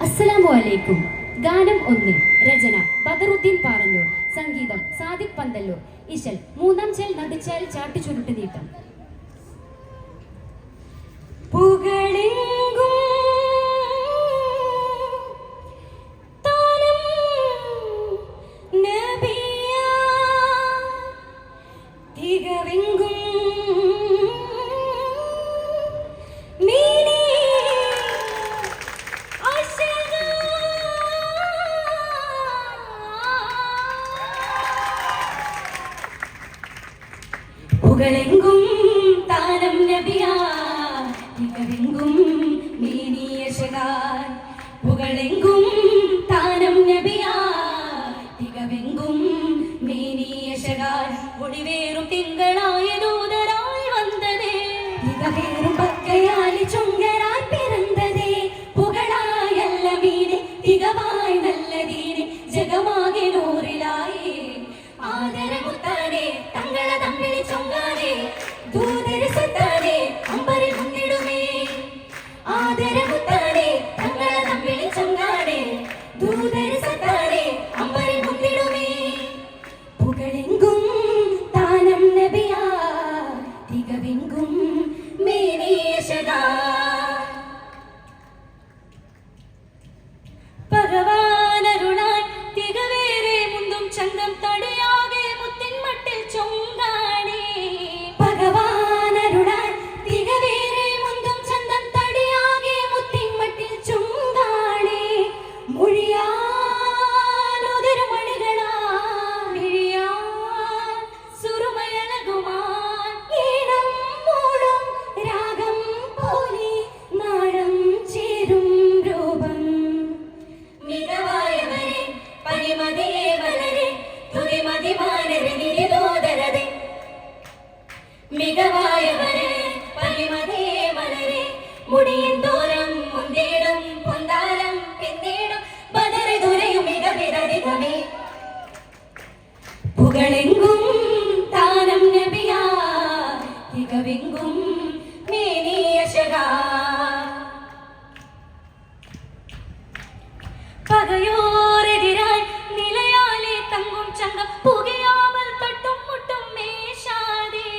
അസ്സലാമു അലൈക്കും. ഗാനം 1. രചന ബദറുദ്ദീൻ പാറന്നൂർ. സംഗീതം സാദിഖ് പന്തല്ലൂർ. ഇശൽ മൂന്നാം ചേൽ നടുച്ചാൽ ചാട്ടു ചുരുട്ട് നീട്ടം. പുകളെങ്കും താനം നബിയാ തികവെങ്കും മേനിയശകാൻ. പുകളെങ്കും താനം നബിയാ തികവെങ്കും മേനിയശകാൻ. ഒളിവേറും തിങ്കളായ ദൂതരായി വന്നതേ, തികവേറും പക്കയാലി ചുങ്കരായി പിറന്നതേ. പുകളായല്ല മീനെ തികവായി നല്ലതീനെ ജഗമാകെ നൂറിലായി. ആദരമുത്താനെ തങ്ങള തമ്മിൽ ചൊങ്കാനെ ദൂതര സത്താനെ അമ്പരിൽ മുന്നിടുമേ. ആദരമുത്താനെ തങ്ങള തമ്മിൽ ചൊങ്കാനെ ദൂതര സത്താനെ അമ്പരിൽ മുന്നിടുമേ. പുകളെങ്കും താനം നബിയാ തികവെങ്കും മേനിയശകാ. ഭഗവാനരുളാൻ തികവേറെ മുന്തും ചന്തം തടയാകെ മുത്തിൻ മട്ടിൽ ചൊങ്കാണേ. ഭഗവാനരുളാൻ തികവേറെ മുന്തും ചന്തം തടയാകെ മുത്തിൻ മട്ടിൽ ചൊങ്കാണേ. മൊഴിയാനൊരു മണികളാ മിഴിയാൻ സുറുമയളകുമാൻ. ഈണം മൂളും രാഗം പോലെ നാടം ചേരും രൂപം. മികവായവരെ പരിമതിയെ വലരെ തുതിമതിമാനരെ നിരിതോദരതെ. മികവായവരെ പരിമതിയെ വലരെ മുടിയന്തോരം മുന്തേടും പൊന്താരം പിന്നേടും ബദറ് ദുരയും മികവിരധികമേ. പുകളെങ്കും താനം നബിയാ തികവെങ്കും മേനിയശകാ. പകയോരെതിരായി നിലയാലെ തങ്ങും ചങ്കം പുകയാമൽ തട്ടും മുട്ടും മേശാതെ.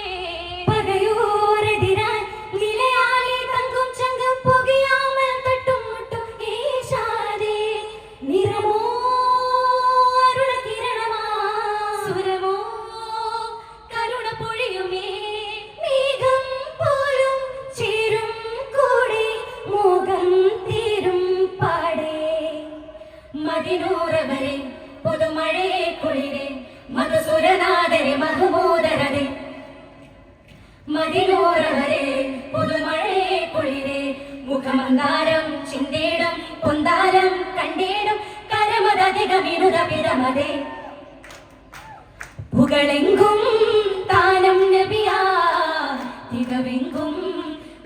പകയോരെതിരായി നിലയാലെ തങ്ങും ചങ്കം പുകയാമൽ തട്ടും മുട്ടും മേശാതെ. നിറമോ അരുണ കിരണമാ സുരമോ കരുണ പൊഴിയുമേ. മേഘം പോലും ചേരും കൂടെ മോഹം തീരും പാടേ. മദിനൂറവരെ പുതുമഴയെ കുളിരെ മധുസുരനാഥരെ മധുമോദരരെ. മദിനൂറവരെ പുതുമഴയെ കുളിരെ മുഖമന്താരം ചിന്തേടും പൊന്താരം കണ്ടേടും കരമതധികമിനുത പിരമതേ. പുകളെങ്കും താനം നബിയാ തികവെങ്കും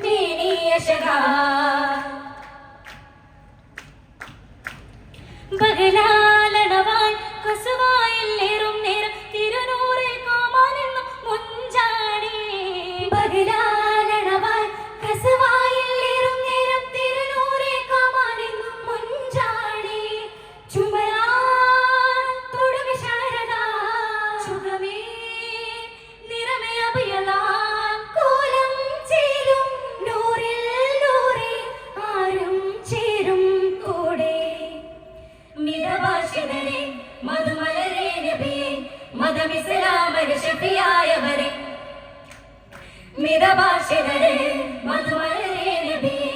മേനിയശകാ. പകലാലണവാൻ കസുവായില്ലേറും നേരം തിരുനൂറിൽ കാമാനെന്നും മുഞ്ചാടി. പകലാലണവാൻ കസുവായില്ലേറും നേരം തിരുനൂറിൽ കാമാനെന്നും മുഞ്ചാടി. ചുമരാൻ തൊടുക ശാരദ ചുഗമേ നിറമേ അഭയലാൻ. കോലം ചേലും നൂറിൽ നൂറെ ആരും ചേരും കൂടെ. മിതഭാഷിതരെ മധുമലരെ നബിയെ മതമിസ്ലാമര ഷഫിയായവരെ. മിതഭാഷിതരെ മധുമലരെ നബിയെ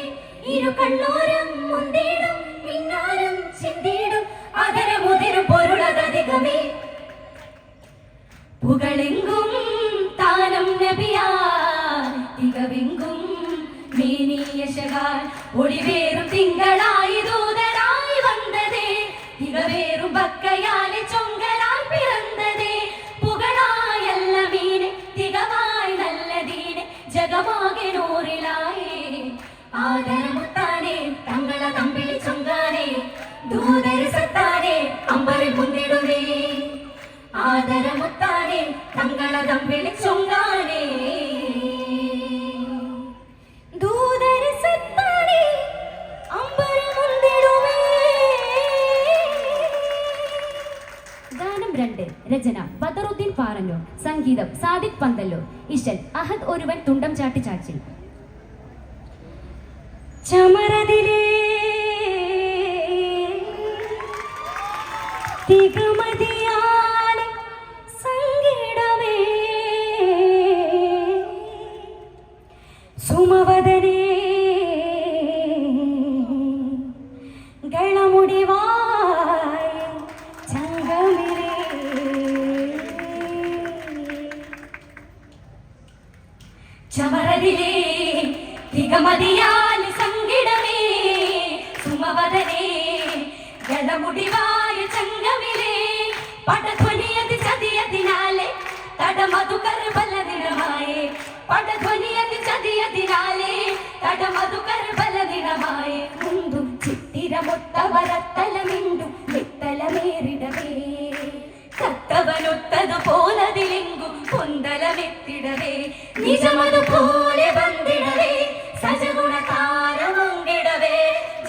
ഇരു കണ്ണോരം മുന്തേടും പിന്നാരം ചിന്തേടും അധരമുതിരും പൊരുളതധികമേ. പുകളെങ്കും താനം നബിയാ തികവെങ്കും മേനിയശകാൻ. ഒളിവേറും തിങ്കളായി ദൂതരായി വന്നതേ, തികവേറും ബക്കയാലെ ചൊങ്കരായി പിറന്നതേ. പുകളായല്ല മീനെ തികവായി നല്ലതീനെ ജഗമാകെ നൂറിലായി. ആദരമുത്താനെ തങ്ങള തമ്പിൽ ചൊങ്കാനെ ദൂതര സത്താനെ അമ്പരിൽ മുന്നിടുമേ. ആദരമുത്താനെ തങ്ങള തമ്പിൽ ചൊങ്കാനെ ദൂതര സത്താനെ അമ്പരിൽ മുന്നിടുമേ. രചന ബദറുദ്ദീൻ പാറന്നൂർ, സംഗീതം സാദിഖ് പന്തല്ലൂർ, ഇശൽ അഹദ് ഒരുവൻ തുണ്ടം ചാട്ടി ചാച്ചിൽ. ചമരതിലേ തികമതിയാലെ സംഗീടമേ സുമവദനേ ഗളമുടിവായ ചങ്കമിലേ ചമരതിലേ തികമതിയാലെ സംഗീടമേ സുമവദനേ ഗളമുടിവായ ചങ്കമിലേ പടധ്വനിയതി ചതിയതിനാലെ തടമധു കർബലദിനമായേ പടധ്വനിയതി ചതിയതിനാലെ തടമധു കർബലദിനമായേ മുണ്ടും ചിത്തിരമൊത്തവരത്തലമിണ്ടും വിത്തലമേറിടവേ കത്തവനൊത്തതു പോലതിലെങ്കും പൊന്തലമെത്തിടവേ നിജമതുപോലെ വന്നിടവേ സജഗുണ താരമൊങ്കിടവേ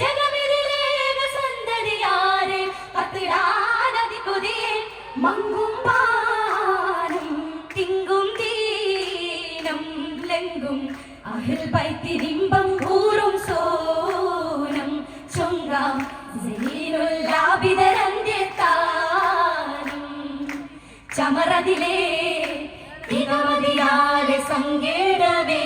ജഗമിതിലേക സന്തതിയാരെ പത്തിടാനതി കൊതിയെ മങ്ങും പാനം തിങ്കും ദീനം ലെങ്കും അഹിൽ പൈത്തിരിമ്പം ഊറും സോനം ചൊങ്കാം ജലീലുല്ലാഭിതരന്ത്യത്താനം ചമരതിലേ തികമതിയാലെ സങ്കേടവേ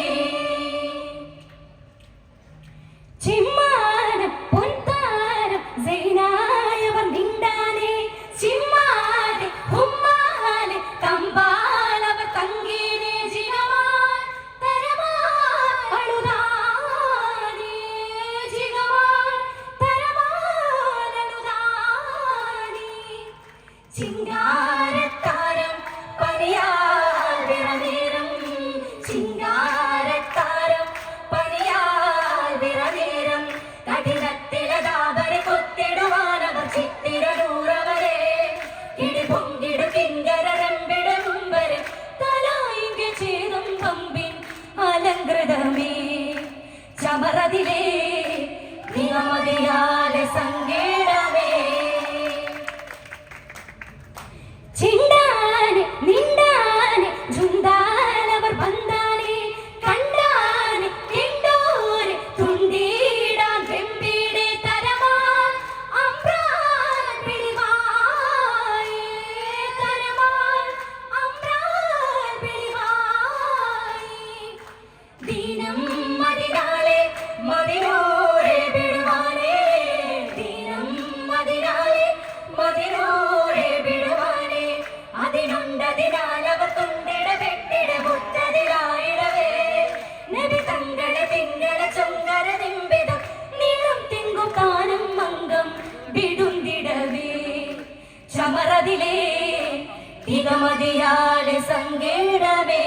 ചിമ്മാനം പൊൻതാരം സൈനായവർ നിണ്ടാനെ ചിമ്മാനെ ഹുമ്മാനെ തമ്പാലവർ തങ്കീനെ ജിഗമാൻ തരമാൻ അഴുതാനെ ജിഗമാൻ തരമാൻ അഴുതാനെ ചിങ്കാരത്താരം പണിയാൽ വിറനേരം ചിങ്കാരത്താരം പണിയാൽ വിറനേരം കഠിനത്തിലതാവരെ കൊത്തിടുവാനവർ ചിത്തിരൂറവരെ കിടിപൊങ്കിടു കിങ്കരരമ്പിട മുമ്പരെ തലായിങ്ക ചേതും പമ്പിൻ അലങ്കൃതമേ ചമരതിലേ നിയമതിയാലെ സങ്കേടമേ ചിണ്ടാനെ നിണ്ടാനെ ജുണ്ടാനവർ വന്നാനെ കണ്ടാനെ എണ്ടോനെ തുണ്ടീടാൻ വെമ്പീടെ തരമാൻ അമ്രാൻ പിടിവായേ തരമാൻ അമ്രാൻ പിടിവായേ ദീനം മതിനാളെ മതിനോരെ വിടുവാനേ ദീനം മതിനാളെ മതിനോരെ വിടുവാനേ അതിനുണ്ടതിനാലവർ തുണ്ടിട വെട്ടിട മുട്ടതിലായിടവേ നബി തങ്ങളെ തിങ്കള ചൊങ്കര നിമ്പിതം നീളം തിങ്കും താനം മംഗം വിടുന്തിടവേ ചമരതിലേ തികമതിയാലെ സങ്കേടവേ